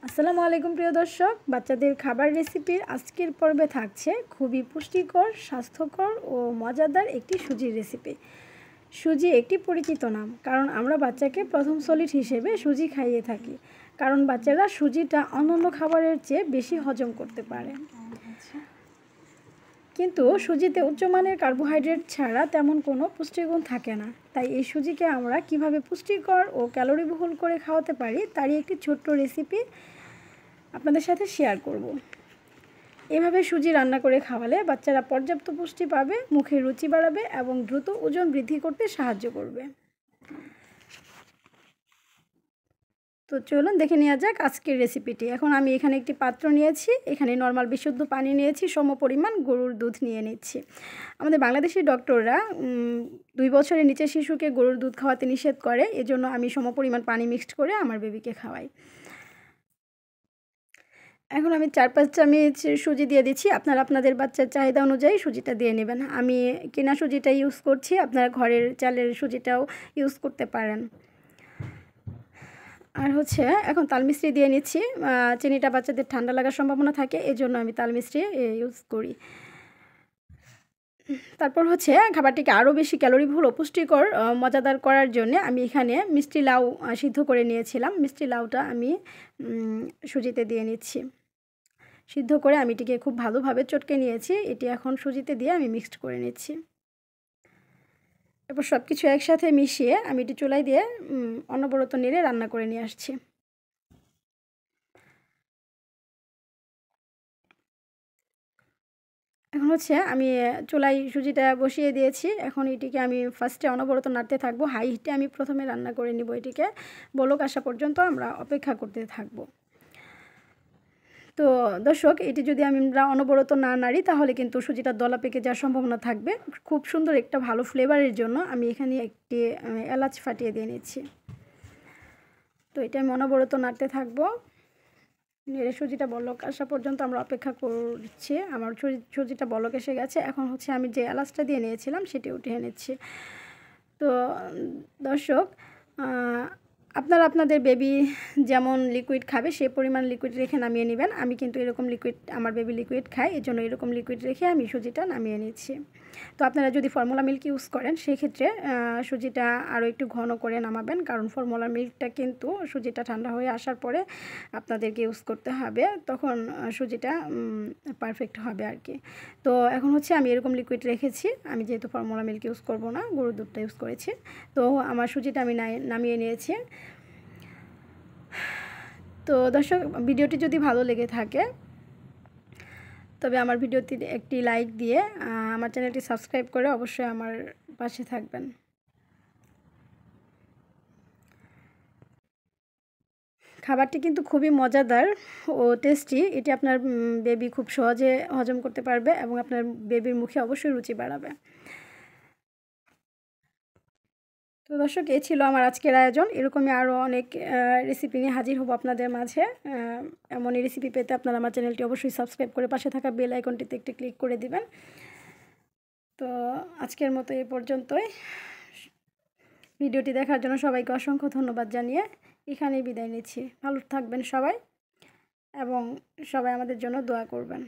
আসসালামু আলাইকুম প্রিয় দর্শক, বাচ্চাদের খাবার রেসিপির আজকের পর্বে থাকছে খুবই পুষ্টিকর, স্বাস্থ্যকর ও মজাদার একটি সুজির রেসিপি। সুজি একটি পরিচিত নাম, কারণ আমরা বাচ্চাকে প্রথম সলিড হিসেবে সুজি খাইয়ে থাকি, কারণ বাচ্চারা সুজিটা অন্যান্য খাবারের চেয়ে বেশি হজম করতে পারে। কিন্তু সুজিতে উচ্চমানের কার্বোহাইড্রেট ছাড়া তেমন কোনো পুষ্টিগুণ থাকে না। তাই এই সুজিকে আমরা কিভাবে পুষ্টিকর ও ক্যালোরিবহুল করে খাওয়াতে পারি তারই একটি ছোট্ট রেসিপি আপনাদের সাথে শেয়ার করব। এভাবে সুজি রান্না করে খাওয়ালে বাচ্চারা পর্যাপ্ত পুষ্টি পাবে, মুখে রুচি বাড়াবে এবং দ্রুত ওজন বৃদ্ধি করতে সাহায্য করবে। তো চলুন দেখে নেওয়া যাক আজকের রেসিপিটি। এখন আমি এখানে একটি পাত্র নিয়েছি, এখানে নর্মাল বিশুদ্ধ পানি নিয়েছি, সমপরিমাণ গরুর দুধ নিয়ে নিচ্ছি। আমাদের বাংলাদেশি ডক্টররা 2 বছরের নিচে শিশুকে গরুর দুধ খাওয়াতে নিষেধ করে, এজন্য আমি সমপরিমাণ পানি মিক্সড করে আমার বেবিকে খাওয়াই। এখন আমি 4-5 চামচ সুজি দিয়ে দিচ্ছি। আপনারা আপনাদের বাচ্চার চাহিদা অনুযায়ী সুজিটা দিয়ে নেবেন। আমি কেনা সুজিটা ইউজ করছি, আপনারা ঘরের চালের সুজিটাও ইউজ করতে পারেন। আর এখন তাল মিষ্টি দিয়ে নিচ্ছি। চিনিটা বাচ্চাদের ঠান্ডা লাগার সম্ভাবনা থাকে, এজন্য আমি তাল মিষ্টি ইউজ করি। তারপর খাবারটিকে আরও বেশি ক্যালোরিবহুল ও পুষ্টিকর মজাদার করার জন্য আমি এখানে মিষ্টি লাউ সিদ্ধ করে নিয়েছিলাম। মিষ্টি লাউটা আমি সুজিতে দিয়ে নিচ্ছি। সিদ্ধ করে আমি এটিকে খুব ভালোভাবে চটকে নিয়েছি। এটি এখন সুজিতে দিয়ে আমি মিক্সড করে নিচ্ছি। এরপর সব কিছু একসাথে মিশিয়ে আমি এটি চুলায় দিয়ে অনবরত নেড়ে রান্না করে নিয়ে আসছি। এখন আমি চুলায় সুজিটা বসিয়ে দিয়েছি। এখন এটিকে আমি ফার্স্টে অনবরত নাড়তে থাকবো। হাই হিটে আমি প্রথমে রান্না করে নিব এটিকে। বলক আসা পর্যন্ত আমরা অপেক্ষা করতে থাকবো। তো দর্শক, এটি যদি আমরা অনবরত না নাড়ি তাহলে কিন্তু সুজিটা দলা পেকে যাওয়ার সম্ভাবনা থাকবে। খুব সুন্দর একটা ভালো ফ্লেভারের জন্য আমি এখানে একটি এলাচ ফাটিয়ে দিয়ে নিচ্ছি। তো এটা আমি অনবরত নাড়তে থাকবো। নেড়ে সুজিটা বলক আসা পর্যন্ত আমরা অপেক্ষা করছি। আমার সুজিটা বলক এসে গেছে। এখন আমি যে এলাচটা দিয়ে নিয়েছিলাম সেটি উঠিয়ে নিচ্ছি। তো দর্শক, আপনারা আপনাদের বেবি যেমন লিকুইড খাবে সেই পরিমাণ লিকুইড রেখে নামিয়ে নেবেন। আমি কিন্তু এরকম লিকুইড, আমার বেবি লিকুইড খায়, এজন্য এরকম লিকুইড রেখে আমি সুজিটা নামিয়ে নিচ্ছি। তো আপনারা যদি ফর্মুলা মিল্ক ইউজ করেন সেক্ষেত্রে সুজিটা আরও একটু ঘন করে নামাবেন, কারণ ফর্মুলা মিল্কটা কিন্তু সুজিটা ঠান্ডা হয়ে আসার পরে আপনাদেরকে ইউজ করতে হবে, তখন সুজিটা পারফেক্ট হবে আর কি। তো এখন আমি এরকম লিকুইড রেখেছি। আমি যেহেতু ফর্মুলা মিল্ক ইউজ করব না, গরুর দুধটা ইউজ করেছি। তো আমার সুজিটা আমি নামিয়ে নিয়েছি। তো দর্শক, ভিডিওটি যদি ভালো লেগে থাকে তবে আমার ভিডিওতে একটি লাইক দিয়ে আমার চ্যানেলটি সাবস্ক্রাইব করে অবশ্যই আমার পাশে থাকবেন। খাবারটি কিন্তু খুবই মজাদার ও টেস্টি। এটি আপনার বেবি খুব সহজে হজম করতে পারবে এবং আপনার বেবির মুখে অবশ্যই রুচি বাড়াবে। তো দর্শক, এই ছিল আমার আজকের আয়োজন। এরকমই আরও অনেক রেসিপি নিয়ে হাজির হব আপনাদের মাঝে। এমনই রেসিপি পেতে আপনারা আমার চ্যানেলটি অবশ্যই সাবস্ক্রাইব করে পাশে থাকা বেল আইকনটিতে একটি ক্লিক করে দিবেন। তো আজকের মতো এই পর্যন্তই। ভিডিওটি দেখার জন্য সবাইকে অসংখ্য ধন্যবাদ জানিয়ে এখানেই বিদায় নিচ্ছি। ভালো থাকবেন সবাই এবং সবাই আমাদের জন্য দোয়া করবেন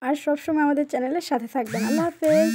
আর সবসময় আমাদের চ্যানেলের সাথে থাকবেন। আল্লাহ হাফেজ।